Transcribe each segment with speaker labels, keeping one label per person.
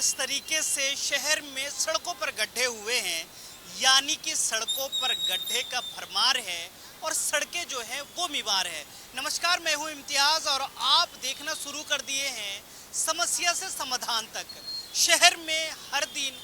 Speaker 1: जिस तरीके से शहर में सड़कों पर गड्ढे हुए हैं, यानी कि सड़कों पर गड्ढे का भरमार है और सड़कें जो हैं वो बीमार है। नमस्कार, मैं हूं इम्तियाज और आप देखना शुरू कर दिए हैं समस्या से समाधान तक। शहर में हर दिन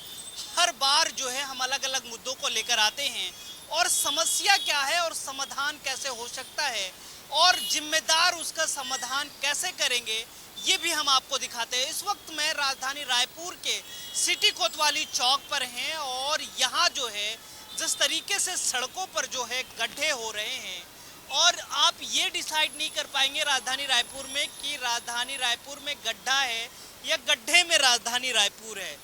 Speaker 1: हर बार जो है हम अलग अलग मुद्दों को लेकर आते हैं और समस्या क्या है और समाधान कैसे हो सकता है और जिम्मेदार उसका समाधान कैसे करेंगे, ये भी हम आपको दिखाते हैं। इस वक्त मैं राजधानी रायपुर के सिटी कोतवाली चौक पर हैं और यहाँ जो है जिस तरीके से सड़कों पर जो है गड्ढे हो रहे हैं और आप ये डिसाइड नहीं कर पाएंगे राजधानी रायपुर में कि राजधानी रायपुर में गड्ढा है या गड्ढे में राजधानी रायपुर है।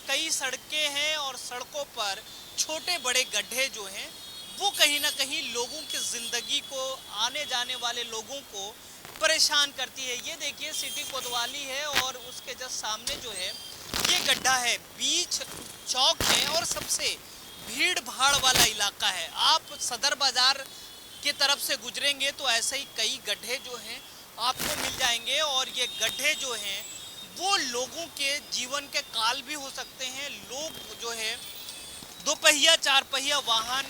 Speaker 1: कई सड़कें हैं और सड़कों पर छोटे बड़े गड्ढे जो हैं वो कहीं ना कहीं लोगों की ज़िंदगी को, आने जाने वाले लोगों को परेशान करती है। ये देखिए सिटी कोतवाली है और उसके जस्ट सामने जो है ये गड्ढा है, बीच चौक है और सबसे भीड़ भाड़ वाला इलाका है। आप सदर बाजार के तरफ से गुजरेंगे तो ऐसे ही कई गड्ढे जो हैं आपको मिल जाएंगे और ये गड्ढे जो हैं वो लोगों के जीवन के काल भी हो सकते हैं। लोग जो है दो पहिया चार पहिया वाहन,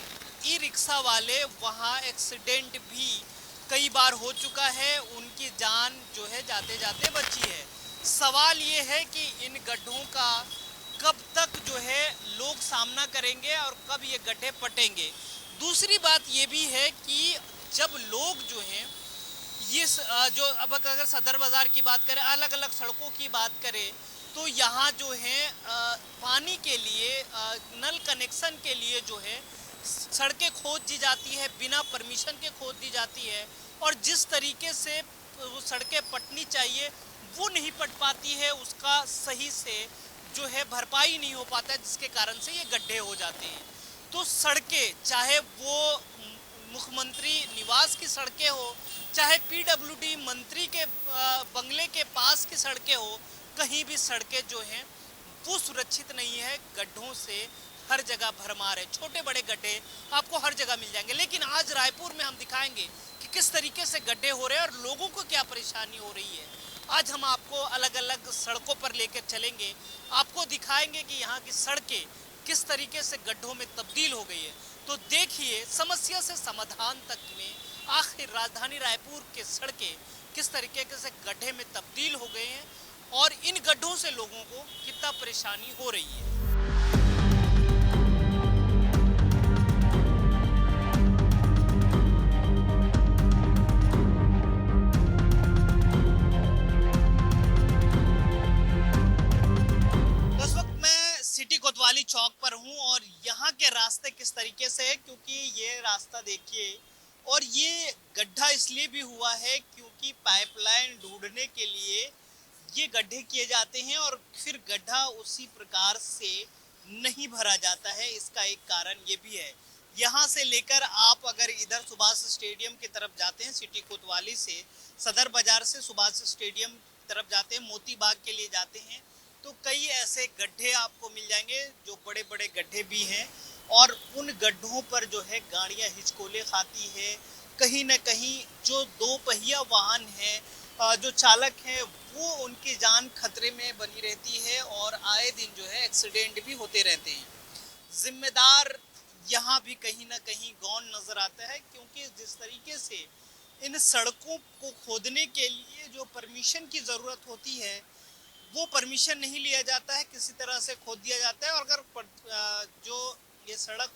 Speaker 1: ई रिक्शा वाले, वहाँ एक्सीडेंट भी कई बार हो चुका है, उनकी जान जो है जाते जाते बची है। सवाल ये है कि इन गड्ढों का कब तक जो है लोग सामना करेंगे और कब ये गड्ढे पटेंगे। दूसरी बात ये भी है कि जब लोग जो हैं ये जो अब अगर सदर बाज़ार की बात करें, अलग अलग सड़कों की बात करें तो यहाँ जो है पानी के लिए, नल कनेक्शन के लिए जो है सड़कें खोद दी जाती है, बिना परमिशन के खोद दी जाती है और जिस तरीके से वो सड़कें पटनी चाहिए वो नहीं पट पाती है, उसका सही से जो है भरपाई नहीं हो पाता है, जिसके कारण से ये गड्ढे हो जाते हैं। तो सड़कें, चाहे वो मुख्यमंत्री निवास की सड़कें हो, चाहे पीडब्ल्यूडी मंत्री के बंगले के पास की सड़कें हो, कहीं भी सड़कें जो हैं वो सुरक्षित नहीं है। गड्ढों से हर जगह भरमार है, छोटे बड़े गड्ढे आपको हर जगह मिल जाएंगे। लेकिन आज रायपुर में हम दिखाएंगे कि किस तरीके से गड्ढे हो रहे हैं और लोगों को क्या परेशानी हो रही है। आज हम आपको अलग अलग सड़कों पर लेकर चलेंगे, आपको दिखाएंगे कि यहाँ की सड़कें किस तरीके से गड्ढों में तब्दील हो गई है। तो देखिए समस्या से समाधान तक में आखिर राजधानी रायपुर के सड़कें किस तरीके से गड्ढे में तब्दील हो गए हैं और इन गड्ढों से लोगों को कितना परेशानी हो रही है। सिटी कोतवाली चौक पर हूं और यहाँ के रास्ते किस तरीके से है, क्योंकि ये रास्ता देखिए और ये गड्ढा इसलिए भी हुआ है क्योंकि पाइपलाइन ढूंढने के लिए ये गड्ढे किए जाते हैं और फिर गड्ढा उसी प्रकार से नहीं भरा जाता है। इसका एक कारण ये भी है। यहाँ से लेकर आप अगर इधर सुभाष स्टेडियम की तरफ जाते हैं, सिटी कोतवाली से सदर बाजार से सुभाष स्टेडियम की तरफ जाते हैं, मोती बाग के लिए जाते हैं, तो कई ऐसे गड्ढे आपको मिल जाएंगे जो बड़े बड़े गड्ढे भी हैं और उन गड्ढों पर जो है गाड़ियां हिचकोले खाती है। कहीं ना कहीं जो दो पहिया वाहन है, जो चालक हैं, वो उनकी जान खतरे में बनी रहती है और आए दिन जो है एक्सीडेंट भी होते रहते हैं। जिम्मेदार यहाँ भी कहीं ना कहीं गौन नजर आता है, क्योंकि जिस तरीके से इन सड़कों को खोदने के लिए जो परमिशन की ज़रूरत होती है वो परमिशन नहीं लिया जाता है, किसी तरह से खोद दिया जाता है। और अगर जो ये सड़क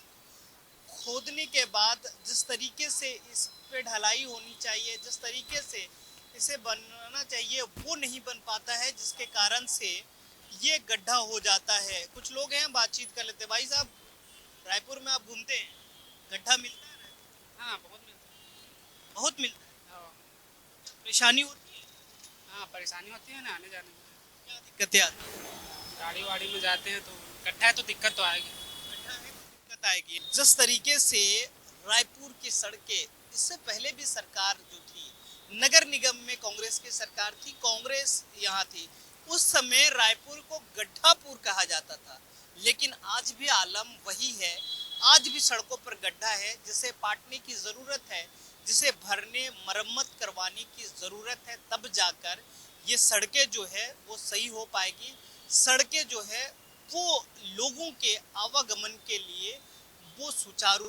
Speaker 1: खोदने के बाद जिस तरीके से इस पे ढलाई होनी चाहिए, जिस तरीके से इसे बनना चाहिए वो नहीं बन पाता है, जिसके कारण से ये गड्ढा हो जाता है। कुछ लोग हैं, बातचीत कर लेते हैं। भाई साहब, रायपुर में आप घूमते हैं, गड्ढा मिलता है?
Speaker 2: हाँ, बहुत मिलता है।
Speaker 1: बहुत मिलता है।
Speaker 2: हाँ,
Speaker 1: परेशानी होती है?
Speaker 2: हाँ, परेशानी होती है ना आने जाने में।
Speaker 1: क्या दिक्कतें आती हैं?
Speaker 2: गाड़ी वाड़ी में जाते हैं तो गड्ढा है तो दिक्कत तो आएगी।
Speaker 1: गड्ढा है तो दिक्कत आएगी। जिस तरीके से रायपुर की सड़कें, इससे पहले भी सरकार जो थी, नगर निगम में कांग्रेस की सरकार थी, कांग्रेस यहाँ थी, उस समय रायपुर को गड्ढापुर कहा जाता था। लेकिन आज भी आलम वही है, आज भी सड़कों पर गड्ढा है जिसे पाटने की ज़रूरत है, जिसे भरने, मरम्मत करवाने की ज़रूरत है, तब जाकर ये सड़कें जो है वो सही हो पाएगी। सड़कें जो है वो लोगों के आवागमन के लिए वो सुचारू